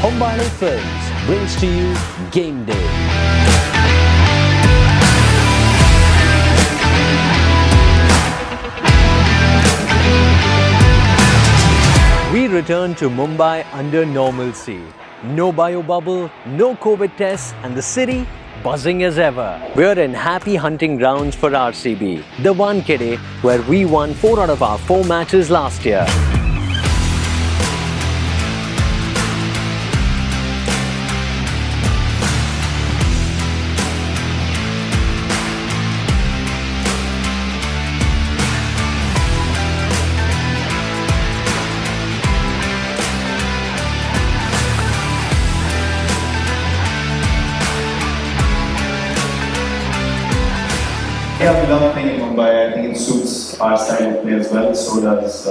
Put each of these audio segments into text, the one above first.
Hombale Films brings to you Game Day. We return to Mumbai under normalcy. No bio bubble, no COVID tests, and the city buzzing as ever. We're in happy hunting grounds for RCB, the Wankhede, where we won 4 out of our 4 matches last year. Yeah, we love playing in Mumbai. I think it suits our style of play as well. So does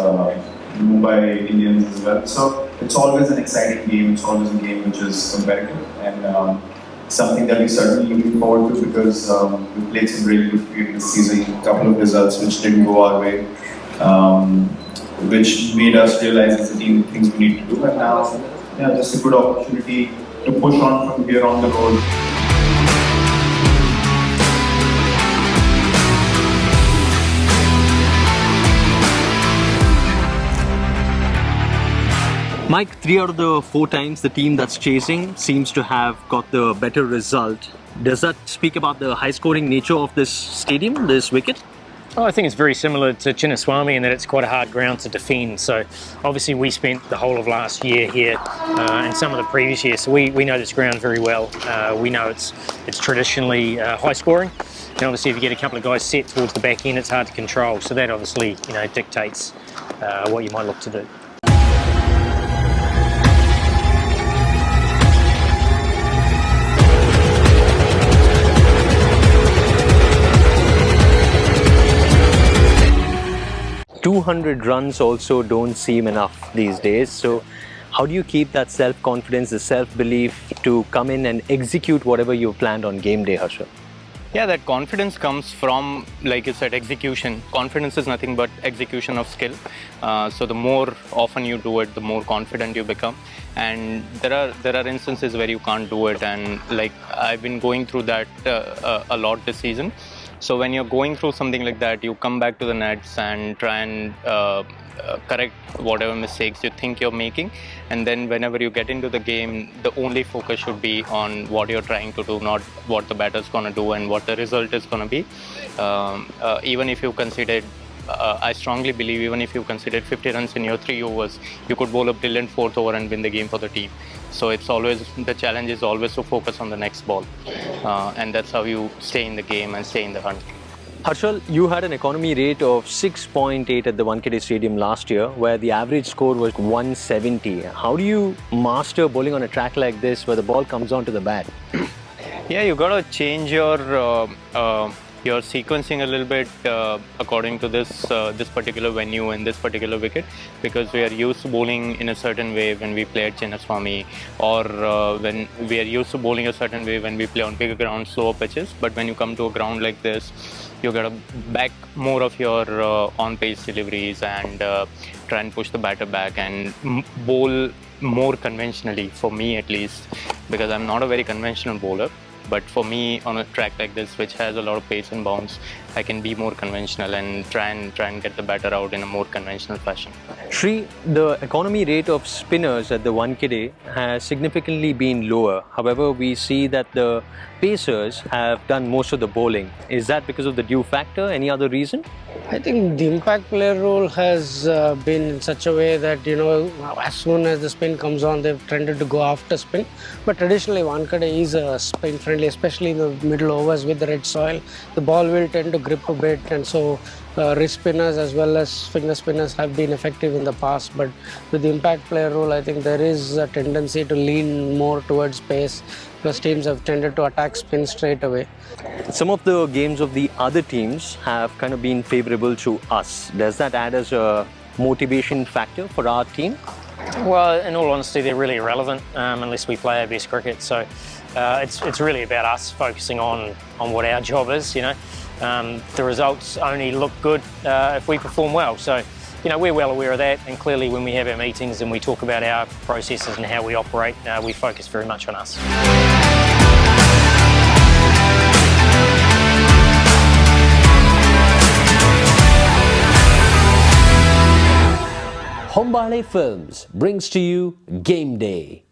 Mumbai Indians as well. So it's always an exciting game. It's always a game which is competitive and something that we certainly looking forward to because we played some really good cricket this season. A couple of results which didn't go our way, which made us realize as a team the things we need to do. And now, yeah, just a good opportunity to push on from here on the road. Mike, 3 out of the 4 times the team that's chasing seems to have got the better result. Does that speak about the high-scoring nature of this stadium, this wicket? Oh, I think it's very similar to Chinnaswamy in that it's quite a hard ground to defend. So obviously we spent the whole of last year here and some of the previous years, so we know this ground very well. We know it's traditionally high scoring, and obviously if you get a couple of guys set towards the back end, it's hard to control. So that obviously dictates what you might look to do. .200 runs also don't seem enough these days. So how do you keep that self-confidence, the self-belief to come in and execute whatever you've planned on game day, Harshal? Yeah, that confidence comes from, like you said, execution. Confidence is nothing but execution of skill. So the more often you do it, the more confident you become. And there are instances where you can't do it, and like I've been going through that a lot this season. So when you're going through something like that, you come back to the nets and try and correct whatever mistakes you think you're making. And then whenever you get into the game, the only focus should be on what you're trying to do, not what the batter's going to do and what the result is going to be. Even if you considered, I strongly believe even if you considered 50 runs in your 3 overs, you could bowl a brilliant 4th over and win the game for the team. So it's always, the challenge is always to focus on the next ball. And that's how you stay in the game and stay in the hunt. Harshal, you had an economy rate of 6.8 at the Wankhede Stadium last year, where the average score was 170. How do you master bowling on a track like this where the ball comes onto the bat? Yeah, you got to change your sequencing a little bit according to this particular venue and this particular wicket, because we are used to bowling in a certain way when we play at Chinnaswamy, or when we are used to bowling a certain way when we play on bigger grounds, slower pitches. But when you come to a ground like this, you got to back more of your on-pace deliveries and try and push the batter back and bowl more conventionally, for me at least, because I'm not a very conventional bowler. But for me, on a track like this, which has a lot of pace and bounce, I can be more conventional and try and get the batter out in a more conventional fashion. Sri, the economy rate of spinners at the Wankhede has significantly been lower. However, we see that the pacers have done most of the bowling. Is that because of the dew factor? Any other reason? I think the impact player role has been in such a way that, as soon as the spin comes on, they've tended to go after spin. But traditionally, Wankhede is a spin friendly, especially in the middle overs with the red soil. The ball will tend to grip a bit, and so wrist spinners as well as finger spinners have been effective in the past. But with the impact player role, I think there is a tendency to lean more towards pace, because teams have tended to attack spin straight away. Some of the games of the other teams have kind of been favourable to us. Does that add as a motivation factor for our team? Well, in all honesty, they're really irrelevant unless we play our best cricket. So it's really about us focusing on what our job is. The results only look good if we perform well. So we're well aware of that, and clearly when we have our meetings and we talk about our processes and how we operate, we focus very much on us. Hombale Films brings to you Game Day.